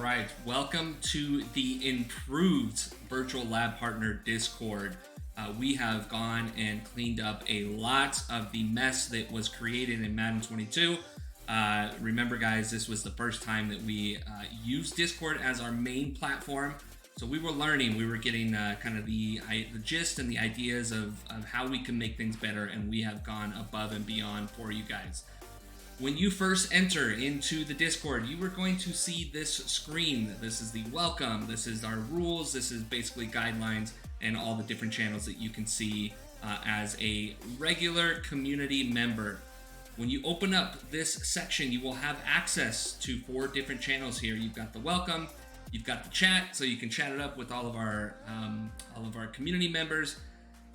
right, welcome to the improved Virtual Lab Partner Discord. We have gone and cleaned up a lot of the mess that was created in Madden 22. Remember, guys, this was the first time that we used Discord as our main platform. So we were learning, we were getting kind of the gist and the ideas of how we can make things better, and we have gone above and beyond for you guys. When you first enter into the Discord, you are going to see this screen. This is the welcome, this is our rules, this is basically guidelines and all the different channels that you can see as a regular community member. When you open up this section, you will have access to 4 different channels here. You've got the welcome, you've got the chat, so you can chat it up with all of our community members.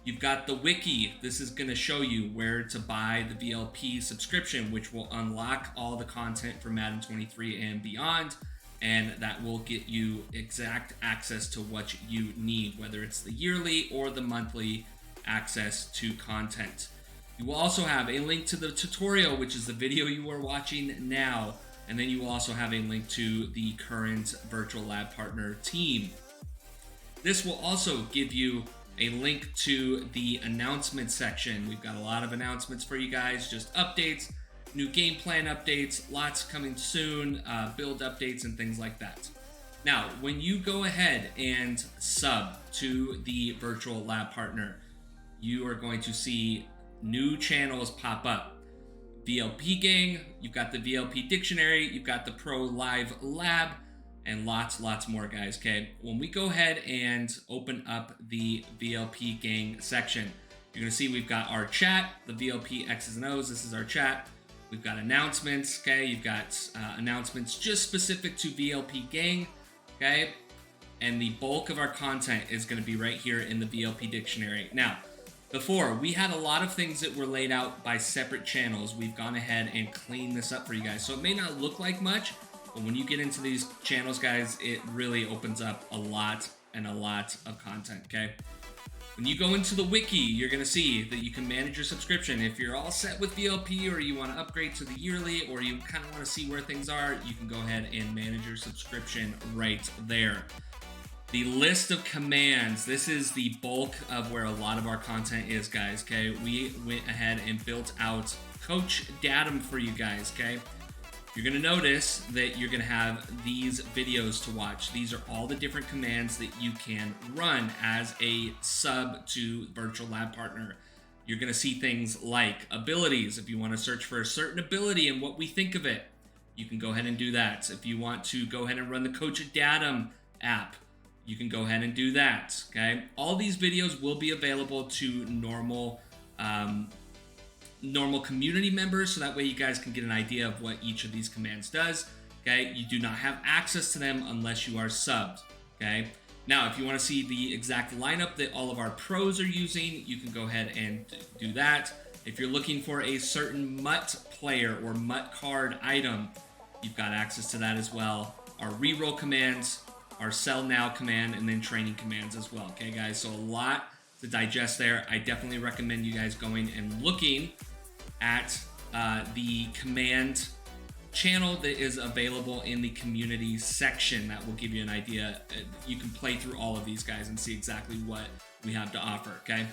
You've got the wiki. This is going to show you where to buy the VLP subscription, which will unlock all the content for Madden 23 and beyond, and that will get you exact access to what you need, whether it's the yearly or the monthly access to content. You will also have a link to the tutorial, which is the video you are watching now, and then you will also have a link to the current Virtual Lab Partner team. This will also give you a link to the announcement section. We've got a lot of announcements for you guys, just updates, new game plan updates, lots coming soon, build updates and things like that. Now, when you go ahead and sub to the Virtual Lab Partner, you are going to see new channels pop up. VLP Gang, you've got the VLP Dictionary, you've got the Pro Live Lab, and lots more, guys. Okay, when we go ahead and open up the VLP Gang section, you're gonna see we've got our chat, the VLP X's and O's. This is our chat. We've got announcements. Okay, you've got announcements just specific to VLP Gang. Okay, and the bulk of our content is gonna be right here in the VLP Dictionary. Now, before, we had a lot of things that were laid out by separate channels. We've gone ahead and cleaned this up for you guys, so it may not look like much, but when you get into these channels, guys, it really opens up a lot of content, okay? When you go into the wiki, you're gonna see that you can manage your subscription. If you're all set with VLP, or you wanna upgrade to the yearly, or you kinda wanna see where things are, you can go ahead and manage your subscription right there. The list of commands, this is the bulk of where a lot of our content is, guys, okay? We went ahead and built out Coach Datum for you guys, okay? You're gonna notice that you're gonna have these videos to watch. These are all the different commands that you can run as a sub to Virtual Lab Partner. You're gonna see things like abilities. If you wanna search for a certain ability and what we think of it, you can go ahead and do that. If you want to go ahead and run the Coach Datum app, you can go ahead and do that, okay? All these videos will be available to normal community members, so that way you guys can get an idea of what each of these commands does, okay? You do not have access to them unless you are subbed, okay? Now, if you want to see the exact lineup that all of our pros are using, you can go ahead and do that. If you're looking for a certain MUT player or MUT card item, you've got access to that as well. Our reroll commands, our sell now command, and then training commands as well, okay, guys? So a lot to digest there. I definitely recommend you guys going and looking at the command channel that is available in the community section. That will give you an idea. You can play through all of these, guys, and see exactly what we have to offer, okay?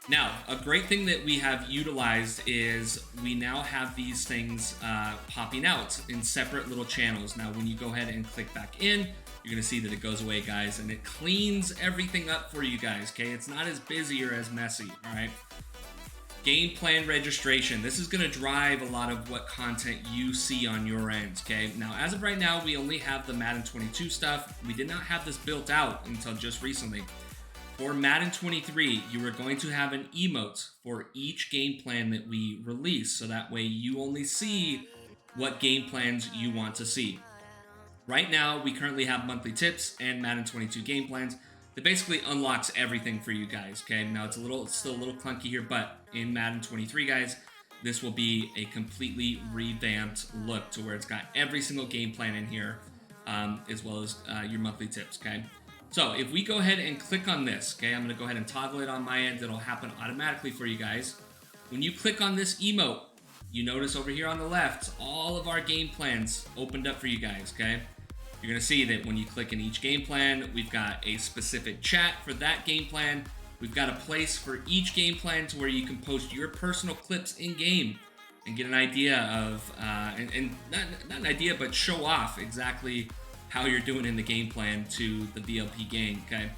Now, a great thing that we have utilized is we now have these things popping out in separate little channels. Now, when you go ahead and click back in, you're gonna see that it goes away, guys, and it cleans everything up for you guys, okay? It's not as busy or as messy, all right? Game plan registration. This is going to drive a lot of what content you see on your end, okay? Now, as of right now, we only have the Madden 22 stuff. We did not have this built out until just recently. For Madden 23, you are going to have an emote for each game plan that we release, so that way you only see what game plans you want to see. Right now, we currently have monthly tips and Madden 22 game plans. That basically unlocks everything for you guys, okay? Now, it's still a little clunky here, but in Madden 23, guys, this will be a completely revamped look to where it's got every single game plan in here, as well as your monthly tips, okay? So if we go ahead and click on this, okay, I'm gonna go ahead and toggle it on my end. It'll happen automatically for you guys. When you click on this emote, you notice over here on the left, all of our game plans opened up for you guys, okay? you're going to see that when you click in each game plan, we've got a specific chat for that game plan. We've got a place for each game plan to where you can post your personal clips in game and get an idea of, and not an idea, but show off exactly how you're doing in the game plan to the VLP gang, okay?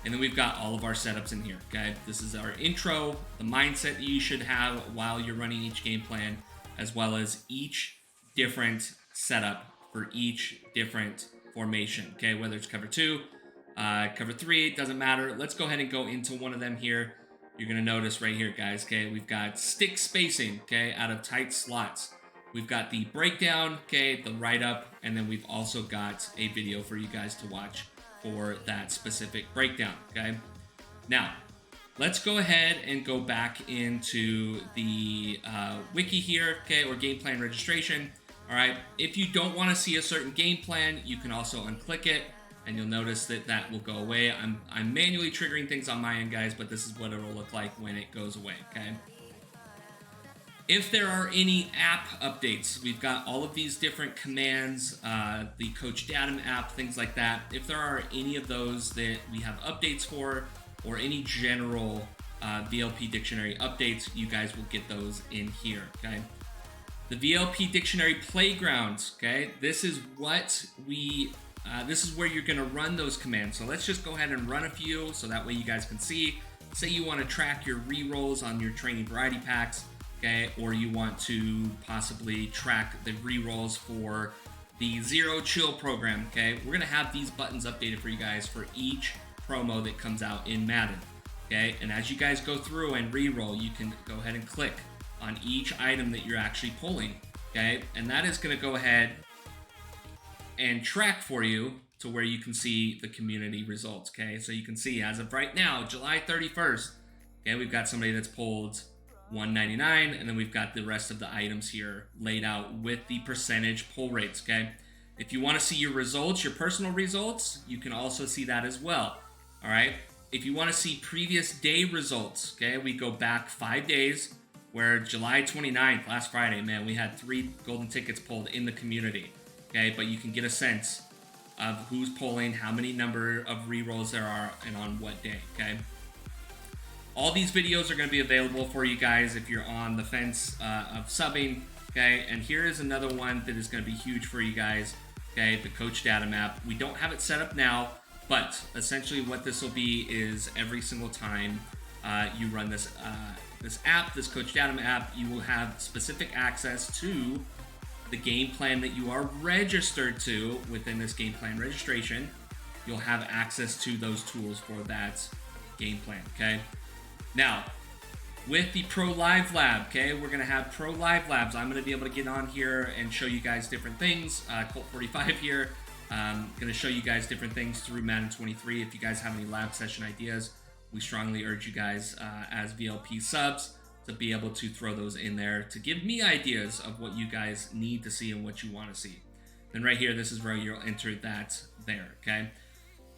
And then we've got all of our setups in here, okay? This is our intro, the mindset that you should have while you're running each game plan, as well as each different setup for each different formation, okay? Whether it's cover 2, cover 3, it doesn't matter. Let's go ahead and go into one of them here. You're gonna notice right here, guys, okay? We've got stick spacing, okay, out of tight slots. We've got the breakdown, okay, the write-up, and then we've also got a video for you guys to watch for that specific breakdown, okay? Now, let's go ahead and go back into the wiki here, okay, or game plan registration. All right, if you don't want to see a certain game plan, you can also unclick it, and you'll notice that that will go away. I'm manually triggering things on my end, guys, but this is what it'll look like when it goes away, okay? If there are any app updates, we've got all of these different commands, the Coach Datum app, things like that. If there are any of those that we have updates for, or any general VLP dictionary updates, you guys will get those in here, okay? The VLP Dictionary Playground, okay? This is what this is where you're gonna run those commands. So let's just go ahead and run a few so that way you guys can see. Say you wanna track your re-rolls on your training variety packs, okay? Or you want to possibly track the re-rolls for the Zero Chill program, okay? We're gonna have these buttons updated for you guys for each promo that comes out in Madden, okay? And as you guys go through and re-roll, you can go ahead and click on each item that you're actually pulling, okay? And that is gonna go ahead and track for you to where you can see the community results, okay? So you can see as of right now, July 31st, okay, we've got somebody that's pulled 199, and then we've got the rest of the items here laid out with the percentage pull rates, okay? If you wanna see your results, your personal results, you can also see that as well, all right? If you wanna see previous day results, okay, we go back 5 days, where July 29th, last Friday, man, we had 3 golden tickets pulled in the community, okay? But you can get a sense of who's pulling, how many number of re-rolls there are, and on what day, okay? All these videos are gonna be available for you guys if you're on the fence of subbing, okay? And here is another one that is gonna be huge for you guys, okay? The Coach Datum app. We don't have it set up now, but essentially what this will be is every single time you run this app, this Coach Datum app, you will have specific access to the game plan that you are registered to within this game plan registration. You'll have access to those tools for that game plan, okay? Now, with the Pro Live Lab, okay, we're gonna have Pro Live Labs. I'm gonna be able to get on here and show you guys different things. Colt 45 here, gonna show you guys different things through Madden 23. If you guys have any lab session ideas, we strongly urge you guys as VLP subs to be able to throw those in there to give me ideas of what you guys need to see and what you want to see. Then right here, this is where you'll enter that there, okay?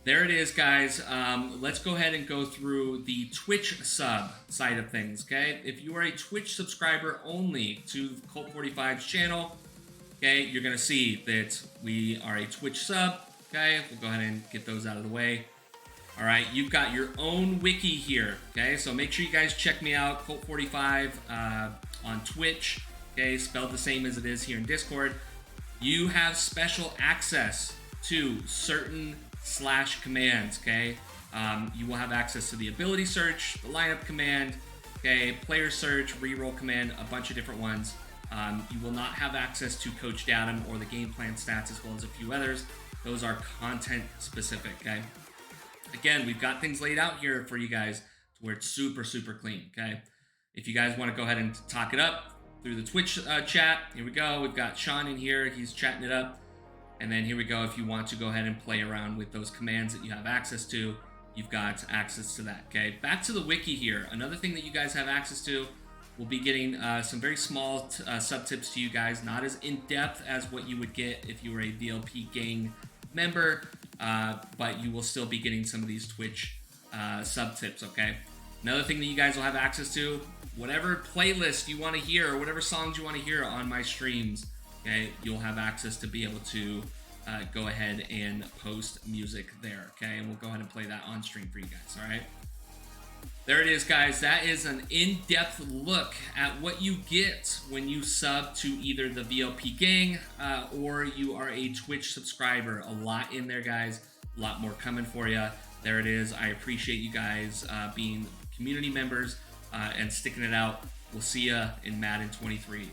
There it is, guys. Let's go ahead and go through the Twitch sub side of things, okay? If you are a Twitch subscriber only to Colt 45's channel, okay, you're going to see that we are a Twitch sub, okay? We'll go ahead and get those out of the way. All right, you've got your own wiki here, okay? So make sure you guys check me out, Colt 45 on Twitch, okay? Spelled the same as it is here in Discord. You have special access to certain / commands, okay? You will have access to the ability search, the lineup command, okay? Player search, reroll command, a bunch of different ones. You will not have access to Coach Datum or the game plan stats, as well as a few others. Those are content specific, okay? Again, we've got things laid out here for you guys to where it's super, super clean, okay? If you guys want to go ahead and talk it up through the Twitch chat, here we go. We've got Sean in here. He's chatting it up. And then here we go. If you want to go ahead and play around with those commands that you have access to, you've got access to that, okay? Back to the wiki here. Another thing that you guys have access to, we'll be getting some very small sub tips to you guys, not as in-depth as what you would get if you were a VLP gang member, but you will still be getting some of these Twitch sub tips, okay? Another thing that you guys will have access to, whatever playlist you want to hear or whatever songs you want to hear on my streams, okay, you'll have access to be able to go ahead and post music there, okay? And we'll go ahead and play that on stream for you guys, all right? There it is, guys. That is an in-depth look at what you get when you sub to either the VLP gang or you are a Twitch subscriber. A lot in there, guys. A lot more coming for you. There it is. I appreciate you guys being community members and sticking it out. We'll see you in Madden 23.